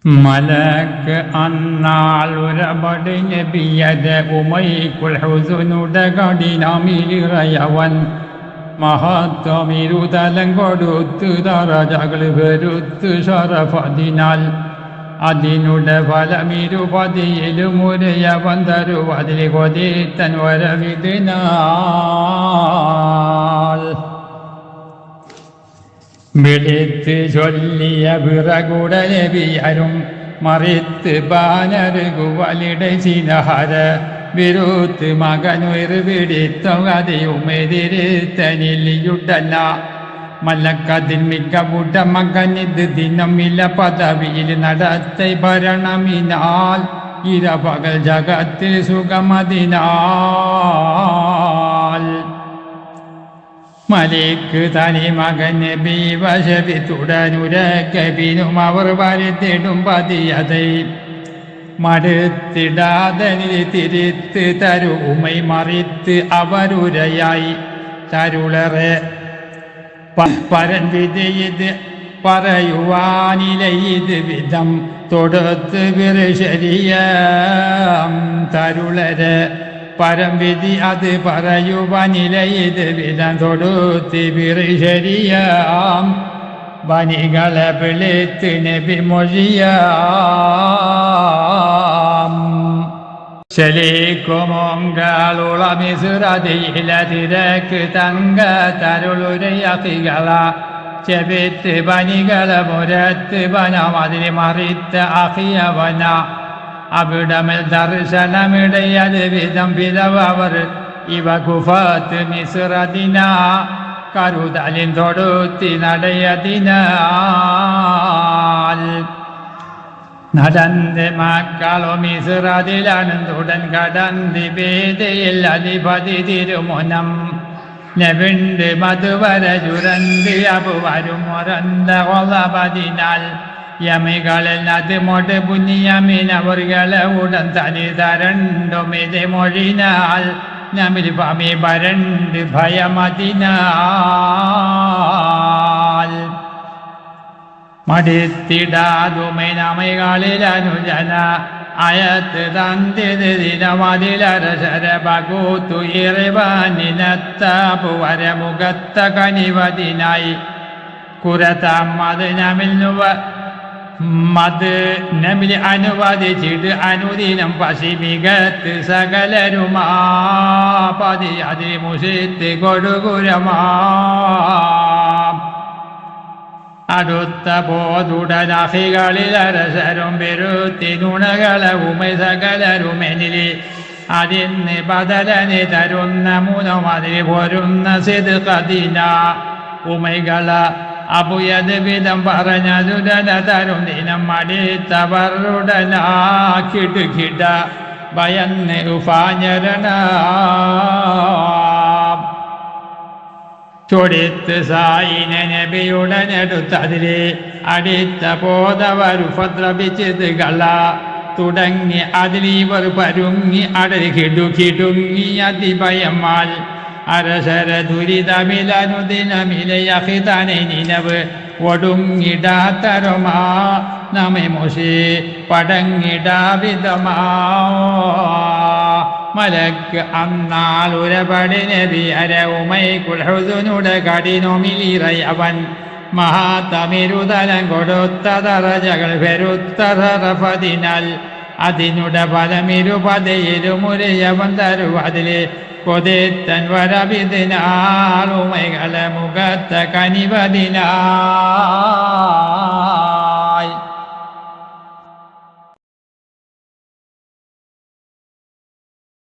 മലക്ക് അന്നാൾ ഉരപടി നബിയതെ ഉമൈക്കുൽ ഹുസുനുടെ കഠിനമിലിറയവൻ മഹത്വമിരുതലം കൊടുത്ത് ദറജകൾ വെറുത്ത് ഷറഫതിനാൽ അതിനുടെ ഫലമിരുപതിയിലും ഉരയവൻ തരുവതിൽ കൊതിത്തൻ വരവിതിനാൽ വിളിത്ത് ചൊല്ലിയ വിറകുടലവിയരും മറിത്ത് ബാനറുകുവലിടെ സിനഹര വിരുത്ത് മകനുയർ പിടിത്തം അതിയുമെതിരുത്തനിലിയുടല്ല മല്ലക്കതിൽ മിക്ക കൂട്ട മകനിത് ദിനമില്ല പദവിയിൽ നടത്തെ ഭരണമിനാൽ ഇരപകൽ ജഗത്തിൽ സുഖമതിനാൽ മലിക്ക് തനി മകൻ നബി വശവി തുടനുരക്കബിനും അവർ വരുത്തിടും പതിയതൈ മടുത്തിടാതനിൽ തിരിത്ത് തരുമൈ മറിത്ത് അവരുരയായി തരുളറെ പരൻ വിധയത് പറയുവാനിലയത് വിധം തൊടുത്ത് വിറശരിയം തരുളരെ പരംവിധി അത് പറയുവാനിലയത് വിധം തൊടുത്ത് വിറശരിയാം ബനികളെ വിളിത്ത് നബി മൊഴിയാം ശലീക്കുമോങ്കളുള മിസുറതിയില തിരക്ക് തങ്ക തരുളുരയക്കികള ചെവിത്ത് ബനികളെ മുരത്ത് വനം അതിന് മറിത്ത അഹിയവന അവിടമിൽ ദർശനമിടയത് വിധം വിധവർ ഇവ കുഫത്ത് മിസുറദിന കരുതലിൻ തൊടുത്തി നടയതിനാൽ നടന്ന് മക്കളോ മിസുറതിലണുടൻ കടന്തി വേദയിൽ അധിപതി തിരുമുനം നെവിണ്ട് മധുവര ചുരന്തി അപുവരും മുറന്ത കൊളപതിനാൽ യമികളിൽ അത് മൊട് പുണ്യമീനവർകളെ ഉടൻ തനി തരണ്ടും ഇത് മൊഴിനാൽ നമിൽ പമി വരണ്ട് ഭയമതിനാൽ മടിത്തിടാതുമേ നമികളിൽ അനുജന അയത്ത് തന്തിത് ദിനമതിലരശര ബകൂത്തു ഇറിവാനിനത്താപുവര മുഖത്ത കനിവതിനായി കുറത്തമ്മത് നമിൽ മത് നമിൽ അനുവദിച്ചിട്ട് അനുദിനം പശിമികത്ത് സകലരുമാ പതി അതി മുഷിത്ത് കൊടുകുരമാ അടുത്ത പോതുടനഹികളിൽ അരസരും പെരുത്തി നുണകളവുമെ സകലരുമെനില് അതിന് ബദലന് തരുന്ന മൂന്നും അതിന് പൊരുന്ന സിദ്ഖദിന ഉമൈകള അബുയത് വിധം പറഞ്ഞതുടന തരും ദിനം മടിത്തവറുടനാ കിടുകിട ഭയന്ന് ഉഫാഞ്ഞരണ ചൊടിത്ത് സായിന നബിയുടനെടുത്തതിലെ അടിത്ത പോതവർ ഉപദ്രവിച്ചത് കള തുടങ്ങി അതിലിവർ പരുങ്ങി അടരി കിടുകിടുങ്ങി അതിഭയമാൽ അരസര ദുരിതമിലനുദിനമിലയഹിതനെ നിനവ് ഒടുങ്ങിടാത്തരമാ നമ്മെ മൊശി പടങ്ങിടാവിധമാ മലക്ക് അന്നാൾ ഉരപടി നബി അര ഉമൈക്കുൽ ഹുസുനുടെ കഠിനമിലിറയവൻ മഹാതമിരുതലം കൊടുത്ത ദറജകൾ പെരുത്ത റഫദിനാൽ അതിനുടെ ഫലമിരുപതയിലുമുരയവൻ തരുവതിലെ കൊതിത്തൻ വരവിതിനാൽ ഉമൈകളെ മുഖത്ത കനിവതിനാൽ